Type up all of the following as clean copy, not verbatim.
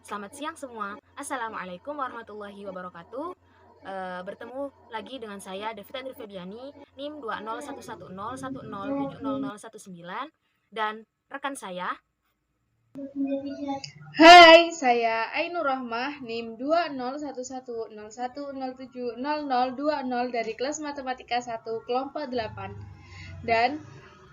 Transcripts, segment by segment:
Selamat siang semua. Assalamualaikum warahmatullahi wabarakatuh. Bertemu lagi dengan saya Devita Andri Febiani, NIM 2011010700019 dan rekan saya. Hai, saya Ainur Rahmah, NIM 2011010700020 dari kelas Matematika 1 kelompok 8. Dan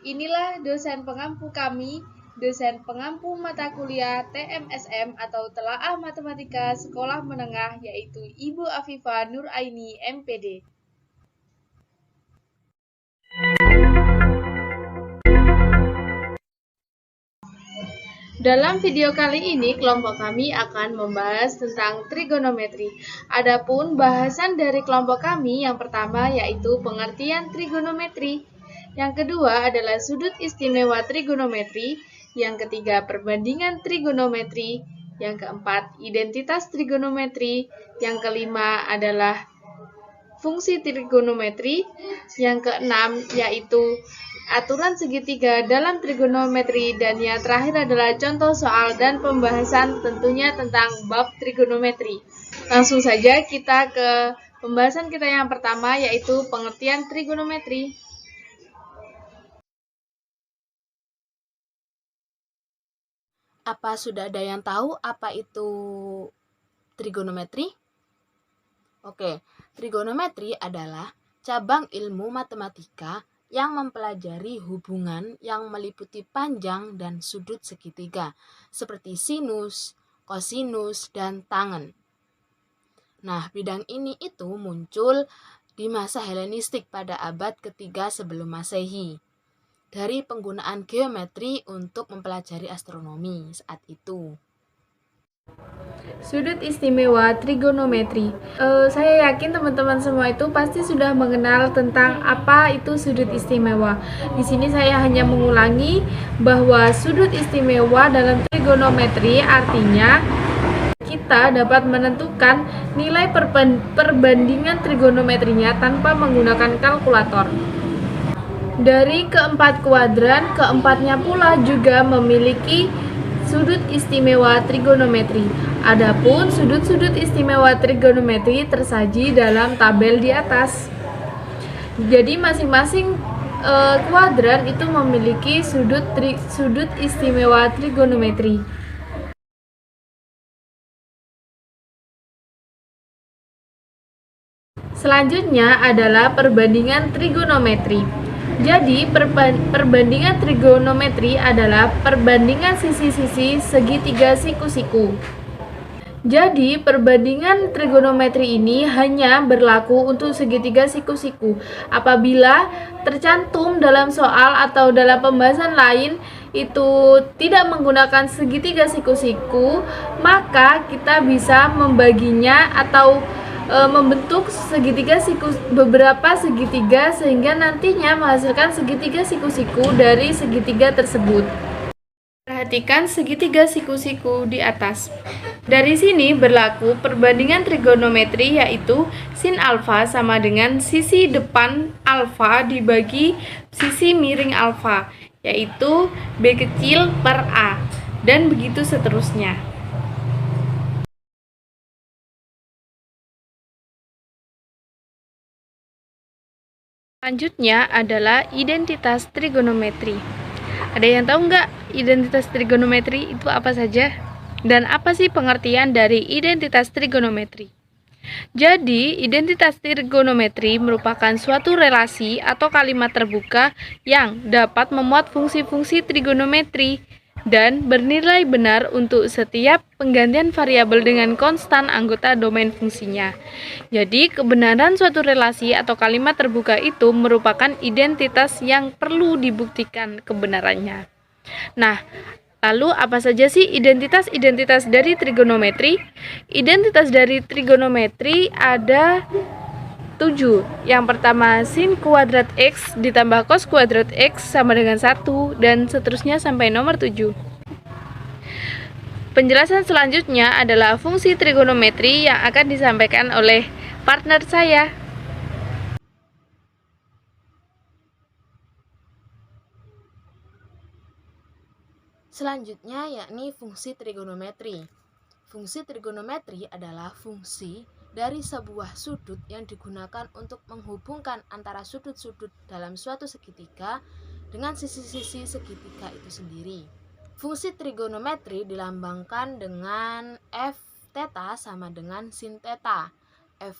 inilah dosen pengampu kami, dosen pengampu mata kuliah TMSM atau Telaah Matematika Sekolah Menengah, yaitu Ibu Afifa Nuraini, MPD. Dalam video kali ini, kelompok kami akan membahas tentang trigonometri. Adapun bahasan dari kelompok kami yang pertama yaitu pengertian trigonometri. Yang kedua adalah sudut istimewa trigonometri. Yang ketiga perbandingan trigonometri. Yang keempat identitas trigonometri. Yang kelima adalah fungsi trigonometri. Yang keenam yaitu aturan segitiga dalam trigonometri, dan yang terakhir adalah contoh soal dan pembahasan tentunya tentang bab trigonometri. Langsung saja kita ke pembahasan kita yang pertama yaitu pengertian trigonometri. Apa sudah ada yang tahu apa itu trigonometri? Oke, trigonometri adalah cabang ilmu matematika yang mempelajari hubungan yang meliputi panjang dan sudut segitiga, seperti sinus, kosinus, dan tangen. Nah, bidang ini itu muncul di masa Helenistik pada abad ketiga sebelum Masehi, dari penggunaan geometri untuk mempelajari astronomi saat itu. Sudut istimewa trigonometri. Saya yakin teman-teman semua itu pasti sudah mengenal tentang apa itu sudut istimewa. Di sini saya hanya mengulangi bahwa sudut istimewa dalam trigonometri artinya kita dapat menentukan nilai perbandingan trigonometrinya tanpa menggunakan kalkulator. Dari keempat kuadran, keempatnya pula juga memiliki sudut istimewa trigonometri. Adapun sudut-sudut istimewa trigonometri tersaji dalam tabel di atas. Jadi masing-masing kuadran itu memiliki sudut istimewa trigonometri. Selanjutnya adalah perbandingan trigonometri. Jadi, perbandingan trigonometri adalah perbandingan sisi-sisi segitiga siku-siku. Jadi, perbandingan trigonometri ini hanya berlaku untuk segitiga siku-siku. Apabila tercantum dalam soal atau dalam pembahasan lain itu tidak menggunakan segitiga siku-siku, maka kita bisa membaginya atau membentuk beberapa segitiga sehingga nantinya menghasilkan segitiga siku-siku dari segitiga tersebut. Perhatikan segitiga siku-siku di atas. Dari sini berlaku perbandingan trigonometri yaitu sin alfa sama dengan sisi depan alfa dibagi sisi miring alfa, yaitu B kecil per A, dan begitu seterusnya. Selanjutnya adalah identitas trigonometri. Ada yang tahu nggak identitas trigonometri itu apa saja? Dan apa sih pengertian dari identitas trigonometri? Jadi, identitas trigonometri merupakan suatu relasi atau kalimat terbuka yang dapat memuat fungsi-fungsi trigonometri dan bernilai benar untuk setiap penggantian variabel dengan konstan anggota domain fungsinya. Jadi, kebenaran suatu relasi atau kalimat terbuka itu merupakan identitas yang perlu dibuktikan kebenarannya. Nah, lalu apa saja sih identitas-identitas dari trigonometri? Identitas dari trigonometri ada 7. Yang pertama, sin kuadrat X ditambah cos kuadrat X sama dengan 1, dan seterusnya sampai nomor 7. Penjelasan selanjutnya adalah fungsi trigonometri yang akan disampaikan oleh partner saya. Selanjutnya yakni fungsi trigonometri. Fungsi trigonometri adalah fungsi dari sebuah sudut yang digunakan untuk menghubungkan antara sudut-sudut dalam suatu segitiga dengan sisi-sisi segitiga itu sendiri. Fungsi trigonometri dilambangkan dengan f theta sama dengan sin theta, f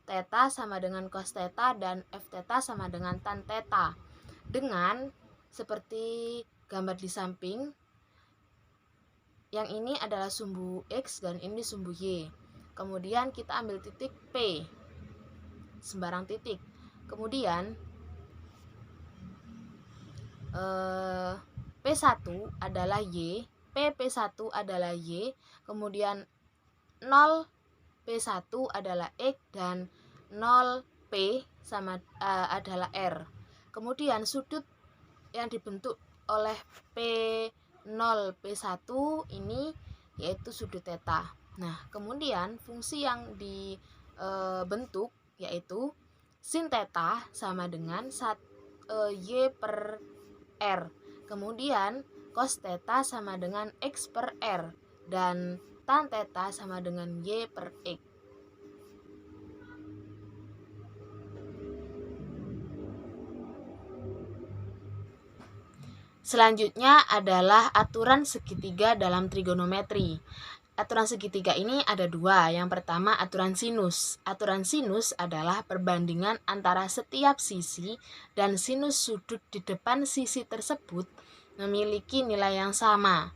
theta sama dengan cos theta, dan f theta sama dengan tan theta. Dengan seperti gambar di samping, yang ini adalah sumbu X dan ini sumbu Y. Kemudian kita ambil titik P, sembarang titik. Kemudian P1 adalah Y, P1 adalah Y, kemudian 0 P1 adalah X, dan 0 P adalah R. Kemudian sudut yang dibentuk oleh P0 P1 ini yaitu sudut theta. Nah, kemudian fungsi yang dibentuk yaitu sin theta sama dengan Y per R. Kemudian cos theta sama dengan X per R, dan tan theta sama dengan Y per X. Selanjutnya adalah aturan segitiga dalam trigonometri. Aturan segitiga ini ada dua. Yang pertama aturan sinus. Aturan sinus adalah perbandingan antara setiap sisi dan sinus sudut di depan sisi tersebut memiliki nilai yang sama.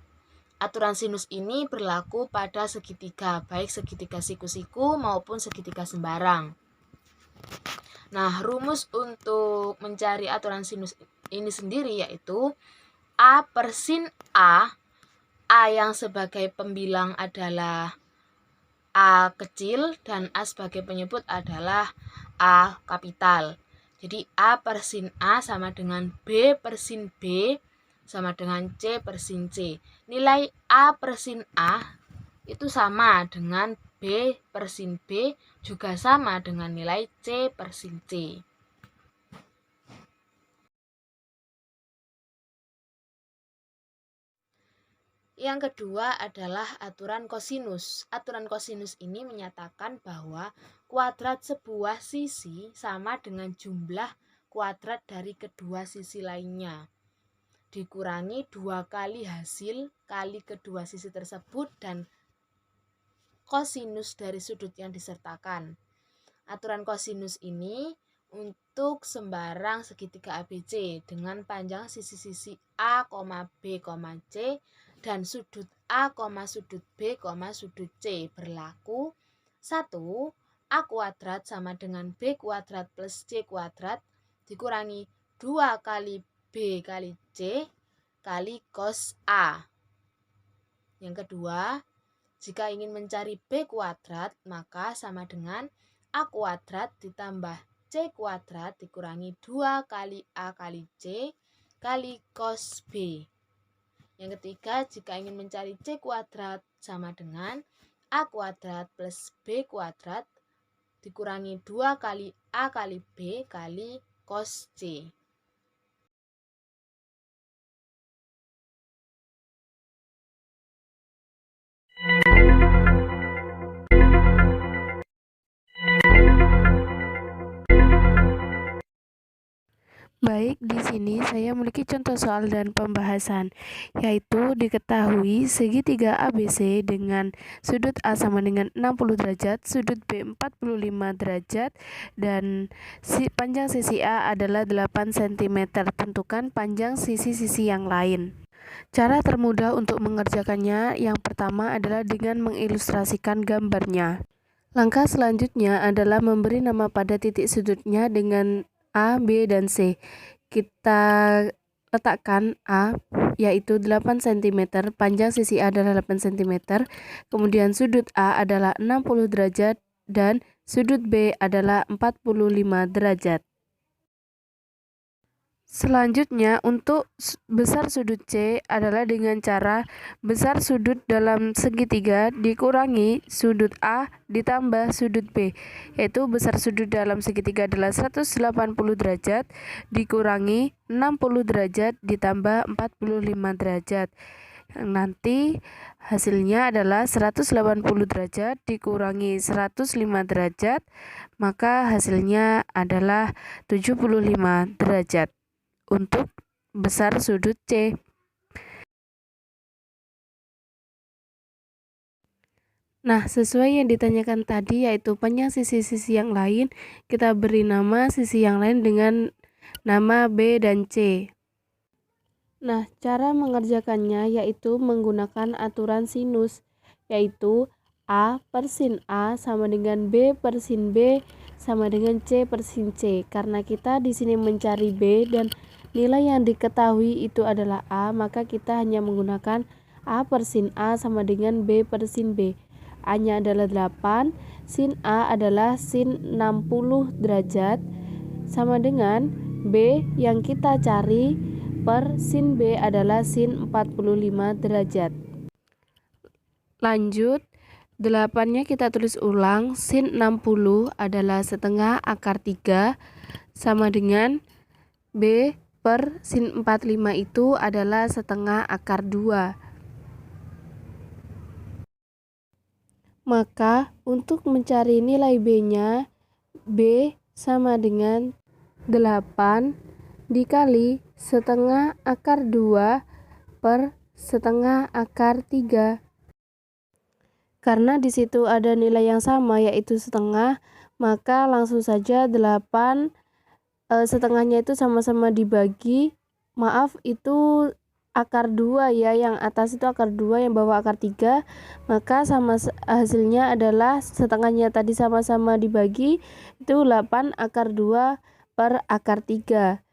Aturan sinus ini berlaku pada segitiga, baik segitiga siku-siku maupun segitiga sembarang. Nah, rumus untuk mencari aturan sinus ini sendiri yaitu A per sin A yang sebagai pembilang adalah A kecil dan A sebagai penyebut adalah A kapital. Jadi A per sin A sama dengan B per sin B sama dengan C per sin C. Nilai A per sin A itu sama dengan B per sin B, juga sama dengan nilai C per sin C. Yang kedua adalah aturan kosinus. Aturan kosinus ini menyatakan bahwa kuadrat sebuah sisi sama dengan jumlah kuadrat dari kedua sisi lainnya, dikurangi 2 kali hasil kali kedua sisi tersebut dan kosinus dari sudut yang disertakan. Aturan kosinus ini untuk sembarang segitiga ABC dengan panjang sisi-sisi A, B, C dan sudut A, sudut B, sudut C berlaku 1. A kuadrat sama dengan B kuadrat plus C kuadrat dikurangi 2 kali B kali C kali cos A. Yang kedua, jika ingin mencari B kuadrat maka sama dengan A kuadrat ditambah C kuadrat dikurangi 2 kali A kali C kali cos B. Yang ketiga, jika ingin mencari C kuadrat sama dengan A kuadrat plus B kuadrat dikurangi 2 kali A kali B kali cos C. Baik, di sini saya memiliki contoh soal dan pembahasan, yaitu diketahui segitiga ABC dengan sudut A sama dengan 60 derajat, sudut B 45 derajat, dan panjang sisi A adalah 8 cm. Tentukan panjang sisi-sisi yang lain. Cara termudah untuk mengerjakannya yang pertama adalah dengan mengilustrasikan gambarnya. Langkah selanjutnya adalah memberi nama pada titik sudutnya dengan A, B, dan C. Kita letakkan A yaitu 8 cm, panjang sisi A adalah 8 cm, kemudian sudut A adalah 60 derajat dan sudut B adalah 45 derajat. Selanjutnya, untuk besar sudut C adalah dengan cara besar sudut dalam segitiga dikurangi sudut A ditambah sudut B, yaitu besar sudut dalam segitiga adalah 180 derajat dikurangi 60 derajat ditambah 45 derajat. Nanti hasilnya adalah 180 derajat dikurangi 105 derajat, maka hasilnya adalah 75 derajat untuk besar sudut C. Nah, sesuai yang ditanyakan tadi, yaitu panjang sisi-sisi yang lain, kita beri nama sisi yang lain dengan nama B dan C. Nah, cara mengerjakannya yaitu menggunakan aturan sinus, yaitu A per sin A sama dengan B per sin B sama dengan C per sin C. Karena kita di sini mencari B dan nilai yang diketahui itu adalah A, maka kita hanya menggunakan A per sin A sama dengan B per sin B. A-nya adalah 8, sin A adalah sin 60 derajat, sama dengan B yang kita cari per sin B adalah sin 45 derajat. Lanjut, 8-nya kita tulis ulang, sin 60 adalah setengah akar 3, sama dengan B per sin 45 itu adalah setengah akar 2. Maka untuk mencari nilai B-nya, B sama dengan 8 dikali setengah akar 2 per setengah akar 3. Karena di situ ada nilai yang sama yaitu setengah, maka langsung saja 8 setengahnya itu sama-sama dibagi. Maaf, itu akar 2 ya, yang atas itu akar 2, yang bawah akar 3, maka hasilnya adalah setengahnya tadi sama-sama dibagi, itu 8 akar 2 per akar 3.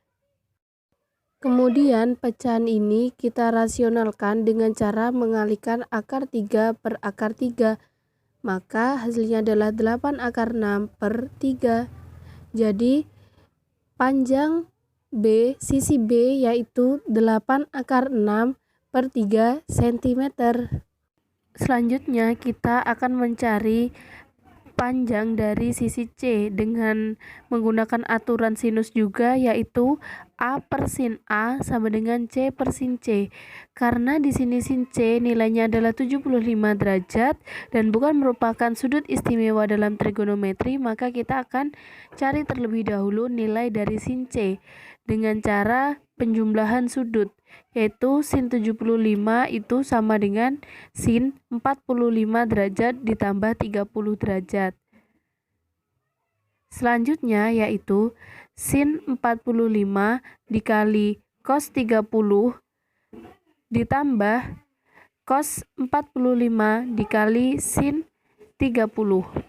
Kemudian pecahan ini kita rasionalkan dengan cara mengalihkan akar 3 per akar 3, maka hasilnya adalah 8 akar 6 per 3. Jadi panjang B, sisi B yaitu 8 akar 6 per 3 cm. Selanjutnya kita akan mencari panjang dari sisi C dengan menggunakan aturan sinus juga, yaitu A per sin A sama dengan C per sin C. Karena di sini sin C nilainya adalah 75 derajat dan bukan merupakan sudut istimewa dalam trigonometri, maka kita akan cari terlebih dahulu nilai dari sin C dengan cara penjumlahan sudut, yaitu sin 75 itu sama dengan sin 45 derajat ditambah 30 derajat. Selanjutnya yaitu sin 45 dikali cos 30 ditambah cos 45 dikali sin 30.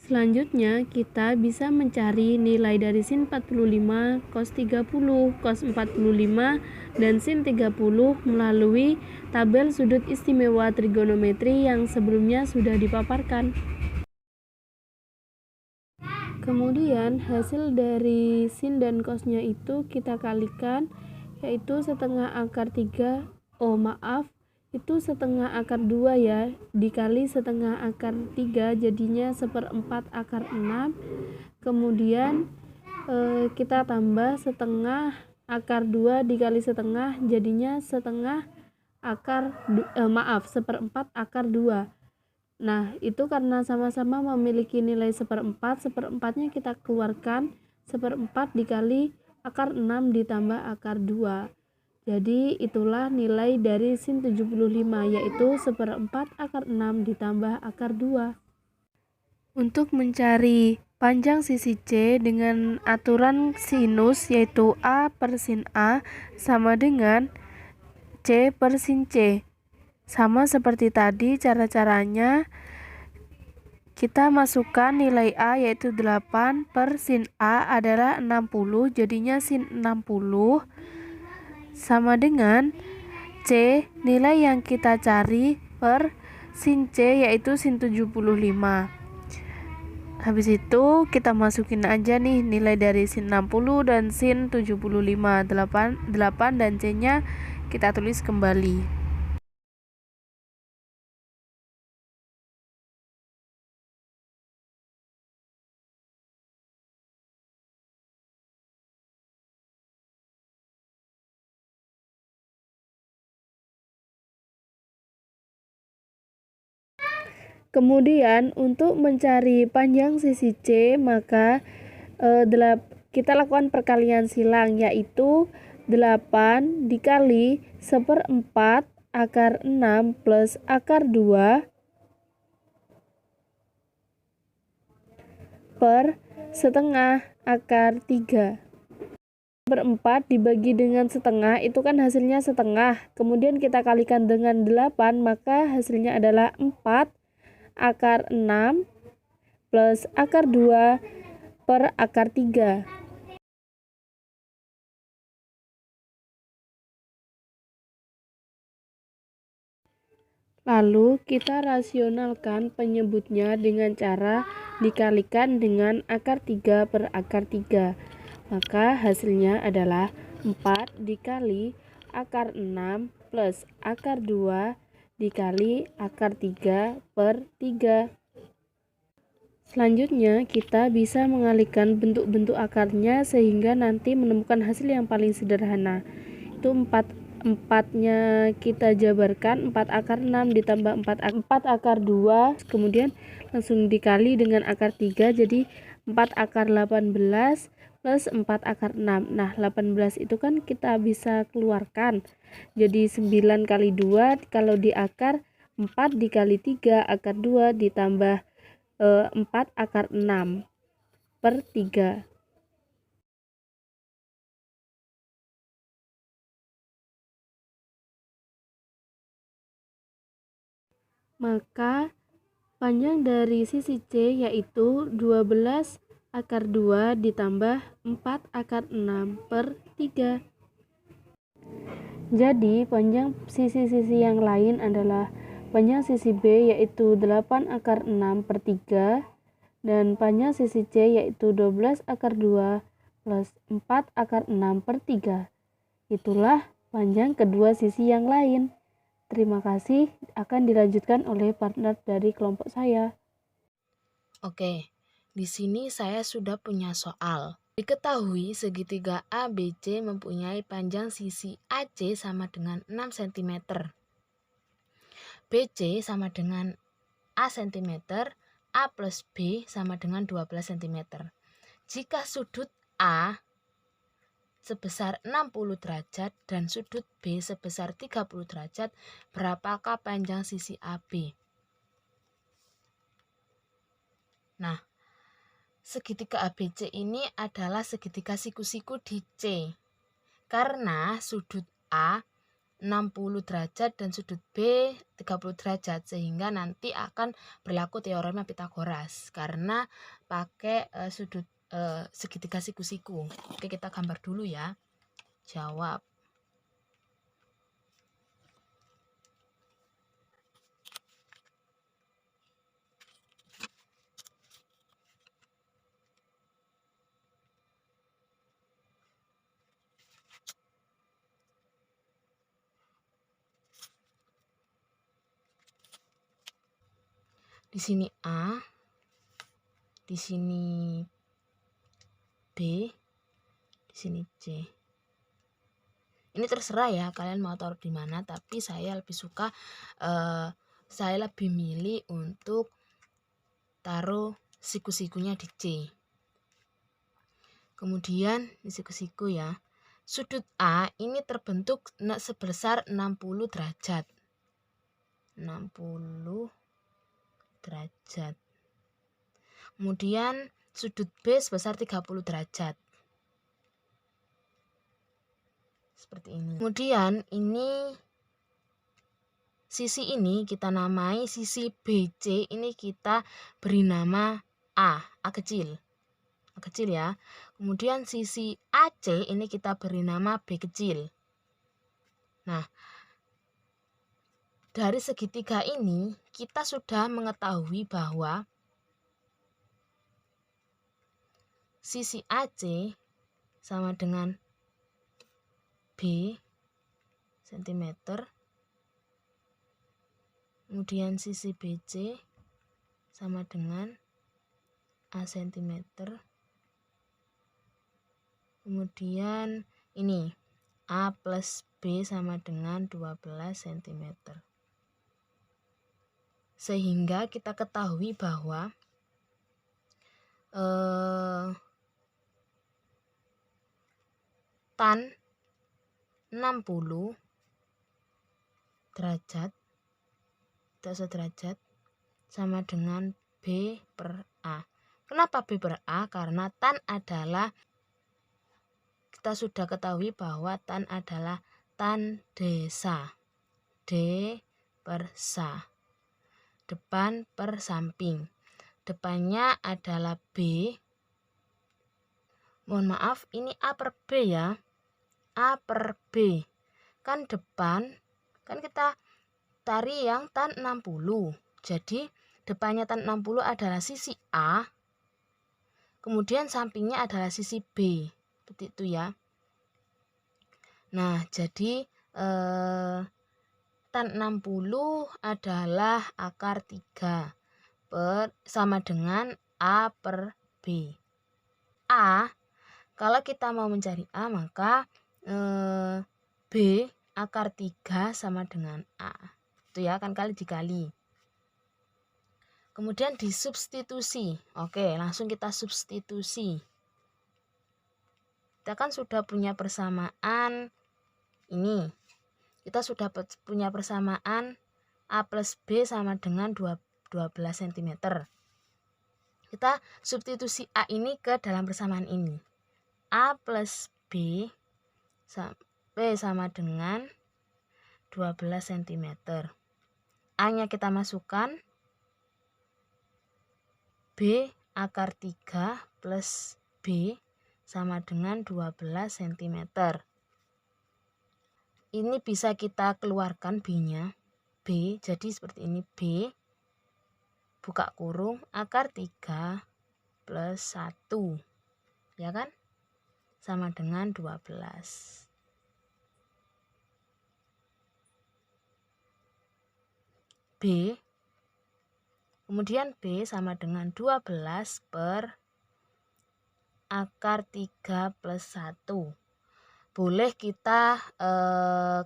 Selanjutnya kita bisa mencari nilai dari sin 45, cos 30, cos 45, dan sin 30 melalui tabel sudut istimewa trigonometri yang sebelumnya sudah dipaparkan. Kemudian hasil dari sin dan cosnya itu kita kalikan, yaitu setengah akar 3, itu setengah akar 2 ya, dikali setengah akar 3 jadinya 1/4 akar 6. Kemudian kita tambah setengah akar 2 dikali setengah jadinya setengah akar 1/4 akar 2. Nah, itu karena sama-sama memiliki nilai 1/4, 1/4-nya kita keluarkan, 1/4 dikali akar 6 ditambah akar 2. Jadi itulah nilai dari sin 75, yaitu 1/4 akar 6 ditambah akar 2. Untuk mencari panjang sisi C dengan aturan sinus, yaitu A per sin A sama dengan C per sin C. Sama seperti tadi, cara-caranya kita masukkan nilai A yaitu 8 per sin A adalah 60, jadinya sin 60 sama dengan C, nilai yang kita cari per sin C yaitu sin 75. Habis itu kita masukin aja nih nilai dari sin 60 dan sin 75, 8 dan C nya kita tulis kembali. Kemudian untuk mencari panjang sisi C, maka kita lakukan perkalian silang, yaitu 8 dikali 1/4 akar 6 plus akar 2 per setengah akar 3. 1/4 dibagi dengan setengah itu kan hasilnya setengah. Kemudian kita kalikan dengan 8, maka hasilnya adalah 4 akar 6 plus akar 2 per akar 3. Lalu kita rasionalkan penyebutnya dengan cara dikalikan dengan akar 3 per akar 3. Maka hasilnya adalah 4 dikali akar 6 plus akar 2 dikali akar 3 per 3. Selanjutnya kita bisa mengalihkan bentuk-bentuk akarnya sehingga nanti menemukan hasil yang paling sederhana. Itu 4-nya kita jabarkan, 4 akar 6 ditambah 4 akar 2, kemudian langsung dikali dengan akar 3, jadi 4 akar 18 plus 4 akar 6. Nah, 18 itu kan kita bisa keluarkan, jadi 9 kali 2, kalau di akar 4 dikali 3 akar 2 ditambah 4 akar 6 per 3. Maka panjang dari sisi C yaitu 12 akar 2 ditambah 4 akar 6 per 3. Jadi panjang sisi-sisi yang lain adalah panjang sisi B yaitu 8 akar 6 per 3 dan panjang sisi C yaitu 12 akar 2 plus 4 akar 6 per 3. Itulah panjang kedua sisi yang lain. Terima kasih, akan dilanjutkan oleh partner dari kelompok saya. Oke, di sini saya sudah punya soal. Diketahui segitiga ABC mempunyai panjang sisi AC sama dengan 6 cm. BC sama dengan A cm, A plus B sama dengan 12 cm. Jika sudut A sebesar 60 derajat dan sudut B sebesar 30 derajat, berapakah panjang sisi AB? Nah, segitiga ABC ini adalah segitiga siku-siku di C. Karena sudut A 60 derajat dan sudut B 30 derajat, sehingga nanti akan berlaku teorema Pitagoras karena pakai sudut segitiga siku-siku. Oke, kita gambar dulu ya. Jawab. Di sini A, di sini B, di sini C. Ini terserah ya, kalian mau taruh di mana, tapi saya lebih suka, saya lebih milih untuk taruh siku-sikunya di C. Kemudian di siku-siku ya, sudut A ini terbentuk sebesar 60 derajat. 60 derajat. Kemudian sudut B sebesar 30 derajat. Seperti ini. Kemudian ini sisi ini kita namai sisi BC, ini kita beri nama A kecil. A kecil ya. Kemudian sisi AC ini kita beri nama B kecil. Nah, dari segitiga ini kita sudah mengetahui bahwa sisi AC sama dengan B cm, kemudian sisi BC sama dengan A cm, kemudian ini A plus B sama dengan 12 cm. Sehingga kita ketahui bahwa tan 60 derajat derajat sama dengan B per A. Kenapa B per A? Karena tan adalah, kita sudah ketahui bahwa tan adalah tan desa. D per sa. Depan per samping. Depannya adalah B. Mohon maaf, ini A per B ya. A per B. Kan depan, kan kita cari yang tan 60. Jadi depannya tan 60 adalah sisi A. Kemudian sampingnya adalah sisi B. Seperti itu ya. Nah, jadi tan 60 adalah akar 3 sama dengan A per B. A, kalau kita mau mencari A, maka B akar 3 sama dengan A. Itu ya, kan kali dikali. Kemudian disubstitusi. Oke, langsung kita substitusi. Kita kan sudah punya persamaan ini. Kita sudah punya persamaan A plus B sama dengan 12 cm. Kita substitusi A ini ke dalam persamaan ini. A plus B sama dengan 12 cm. A-nya kita masukkan. B akar 3 plus B sama dengan 12 cm. Ini bisa kita keluarkan B-nya. B, jadi seperti ini. B, buka kurung, akar 3 plus 1. Ya kan? Sama dengan 12. B, kemudian B sama dengan 12 per akar 3 plus 1. Boleh kita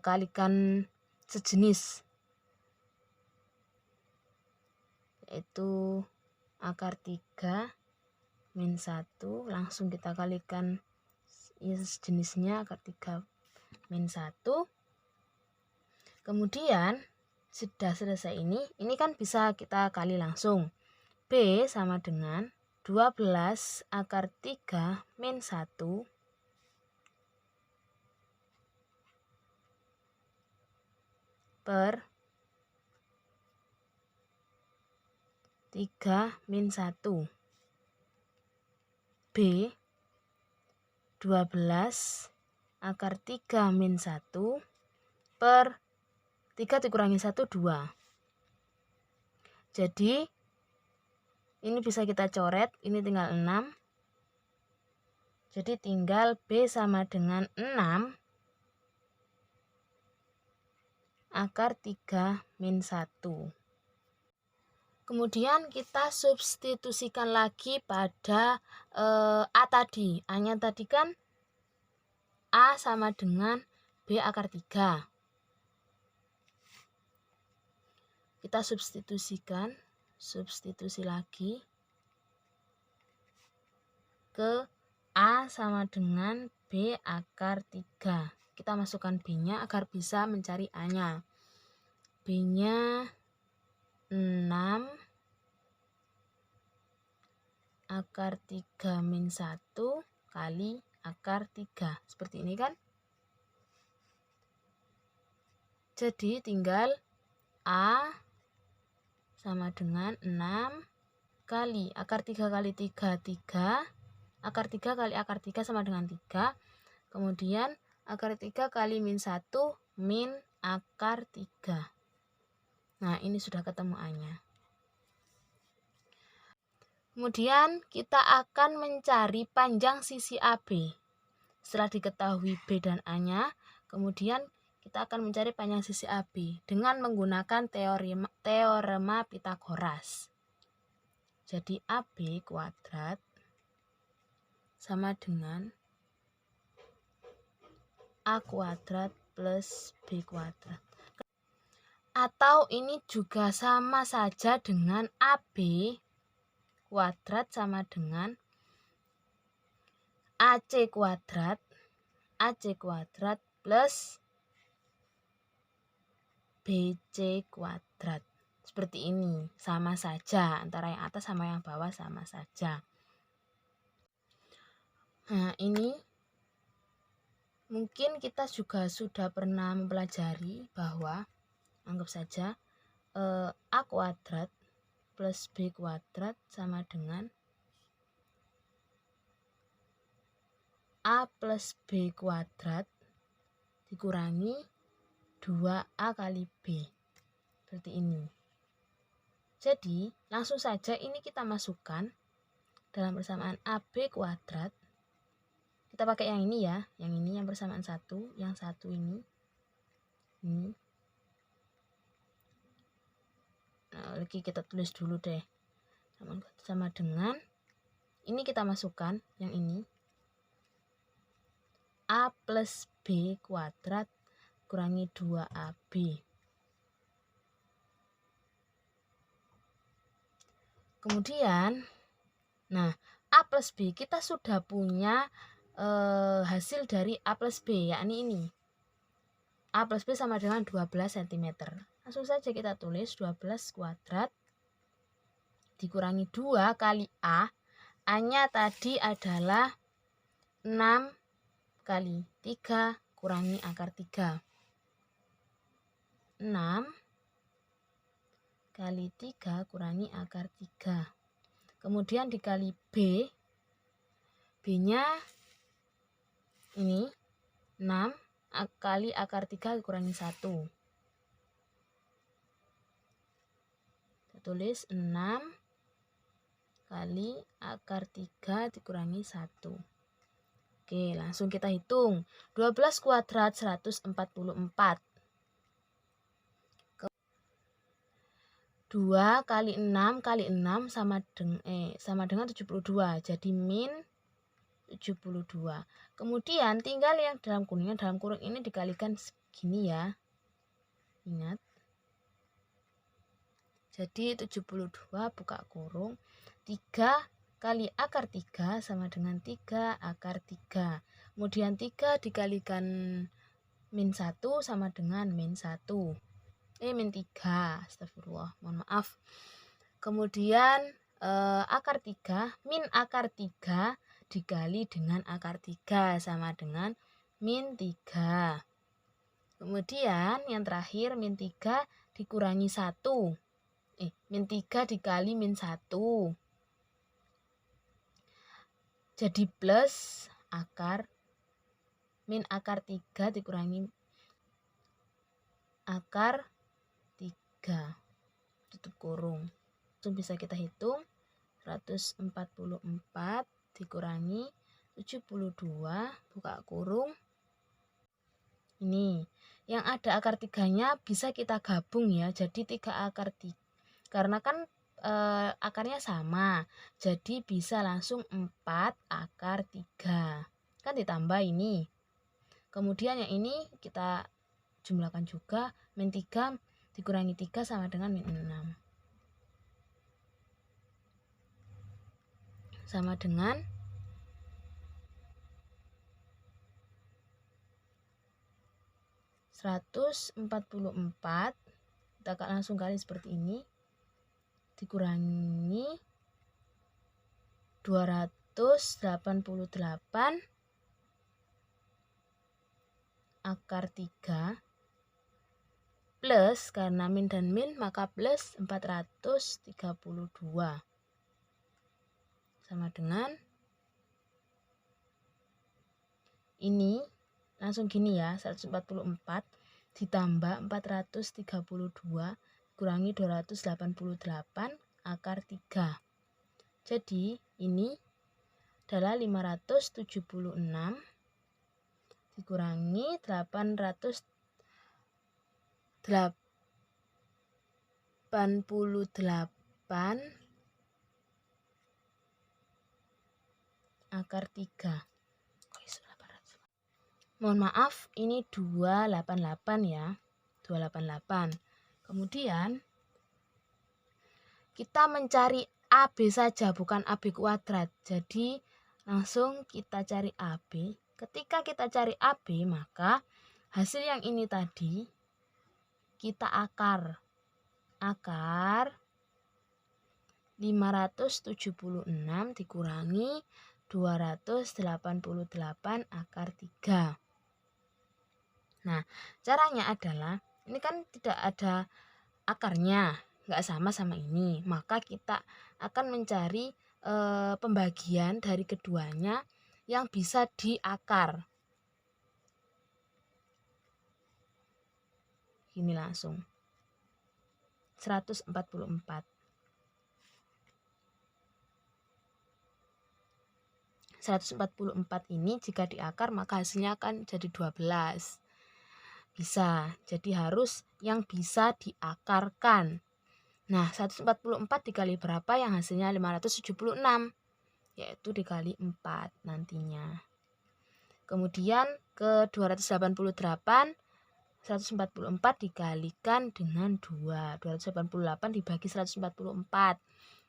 kalikan sejenis, yaitu akar 3 min 1. Langsung kita kalikan ya, sejenisnya akar 3 min 1. Kemudian sudah selesai ini kan bisa kita kali langsung. B sama dengan 12 akar 3 min 1 per 3 min 1. B 12 akar 3 min 1 per 3 dikurangi 1, 2. Jadi ini bisa kita coret, ini tinggal 6. Jadi tinggal B sama dengan 6 akar 3 min 1. Kemudian kita substitusikan lagi pada A tadi. A-nya tadi kan A sama dengan B akar 3. Kita substitusi lagi ke A sama dengan B akar 3. Kita masukkan B-nya agar bisa mencari A-nya. B-nya 6 akar 3 min 1 kali akar 3. Seperti ini kan? Jadi tinggal A sama dengan 6 kali akar 3 kali 3, 3. Akar 3 kali akar 3 sama dengan 3. Kemudian akar 3 kali min 1 min akar 3. Nah, ini sudah ketemu A-nya. Kemudian kita akan mencari panjang sisi AB. Setelah diketahui B dan A-nya, kemudian kita akan mencari panjang sisi AB dengan menggunakan teorema Pythagoras. Jadi AB kuadrat sama dengan A kuadrat plus B kuadrat. Atau ini juga sama saja dengan AB kuadrat sama dengan AC kuadrat plus BC kuadrat. Seperti ini, sama saja. Antara yang atas sama yang bawah sama saja. Nah, ini mungkin kita juga sudah pernah mempelajari bahwa anggap saja A kuadrat plus B kuadrat sama dengan A plus B kuadrat dikurangi 2A kali B. Seperti ini. Jadi, langsung saja ini kita masukkan dalam persamaan AB kuadrat. Kita pakai yang ini ya, yang ini yang persamaan 1, yang satu ini. Nah, lagi kita tulis dulu deh. Sama dengan ini kita masukkan yang ini. A plus B kuadrat kurangi 2AB. Kemudian, nah, A plus B kita sudah punya hasil dari A plus B, yakni ini. A plus B sama dengan 12 cm. Langsung saja kita tulis 12 kuadrat dikurangi 2 kali A. A-nya tadi adalah 6 kali 3 kurangi akar 3. 6 kali 3 kurangi akar 3. Kemudian dikali B. B-nya ini 6 kali akar 3 dikurangi 1. Kita tulis 6 kali akar 3 dikurangi 1. Oke, langsung kita hitung. 12 kuadrat 144. 2 kali 6 kali 6 sama dengan 72. Jadi min 72. Kemudian tinggal yang dalam kuning, dalam kurung ini dikalikan segini ya. Ingat. Jadi 72 buka kurung 3 kali akar 3 sama dengan 3 akar 3. Kemudian 3 dikalikan min 1 sama dengan min 1. Min 3. Astagfirullah, mohon maaf. Kemudian akar 3, min akar 3 dikali dengan akar 3 sama dengan min 3. Kemudian yang terakhir min 3 dikurangi 1. Min 3 dikali min 1. Jadi plus akar min akar 3 dikurangi akar 3. Tutup kurung. Itu bisa kita hitung 144 dikurangi 72 buka kurung. Ini yang ada akar 3-nya bisa kita gabung ya. Jadi 3 akar 3. Karena kan akarnya sama. Jadi bisa langsung 4 akar 3. Kan ditambah ini. Kemudian yang ini kita jumlahkan juga. Min 3 dikurangi 3 sama dengan min 6. Sama dengan 144. Kita langsung kali seperti ini. Dikurangi 288 akar 3 plus, karena min dan min maka plus 432 sama dengan ini. Langsung gini ya, 144 ditambah 432 kurangi 288 akar 3. Jadi ini adalah 576 dikurangi 888 akar 3. Mohon maaf, ini 288 ya. 288. Kemudian kita mencari AB saja, bukan AB kuadrat. Jadi langsung kita cari AB. Ketika kita cari AB, maka hasil yang ini tadi kita akar. Akar 576 dikurangi 288 akar 3. Nah, caranya adalah, ini kan tidak ada akarnya, nggak sama ini. Maka kita akan mencari pembagian dari keduanya yang bisa diakar. Ini langsung 144. 144 ini jika diakar maka hasilnya akan jadi 12. Bisa, jadi harus yang bisa diakarkan. Nah, 144 dikali berapa yang hasilnya 576, yaitu dikali 4 nantinya. Kemudian ke 288, 144 dikalikan dengan 2. 288 dibagi 144.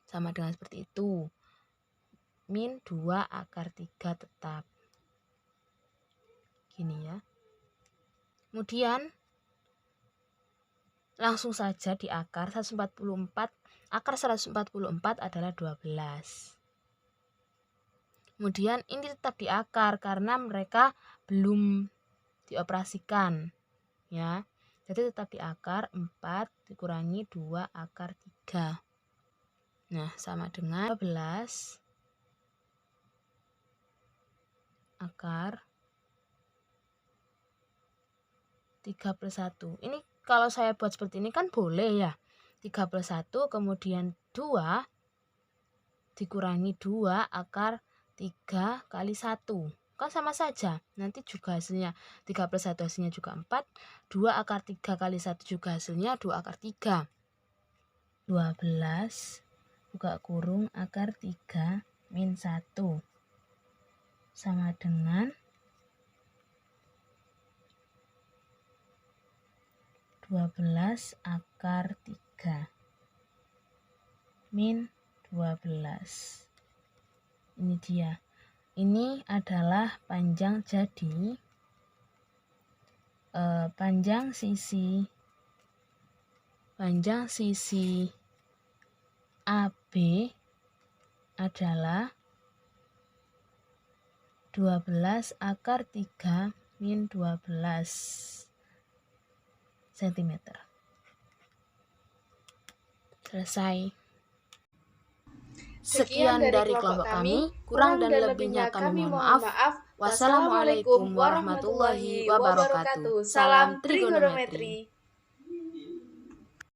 Sama dengan seperti itu. Min 2 akar 3 tetap. Gini ya. Kemudian langsung saja diakar 144. Akar 144 adalah 12. Kemudian ini tetap diakar karena mereka belum dioperasikan. Ya. Jadi tetap diakar 4 dikurangi 2 akar 3. Nah, sama dengan 12 akar 3+1. Ini kalau saya buat seperti ini kan boleh ya. 3+1 kemudian 2 dikurangi 2 akar 3 kali 1. Kan sama saja. Nanti juga hasilnya 3+1 hasilnya juga 4. 2 akar 3 kali 1 juga hasilnya 2 akar 3. 12 buka kurung akar 3 min 1. Sama dengan 12 akar 3 min 12. Ini dia. Ini adalah panjang, jadi panjang sisi AB adalah 12 akar 3 min 12 cm. Selesai. Sekian dari kelompok kami, kurang dan lebihnya kami mohon maaf. Wassalamualaikum warahmatullahi wabarakatuh. Salam trigonometri.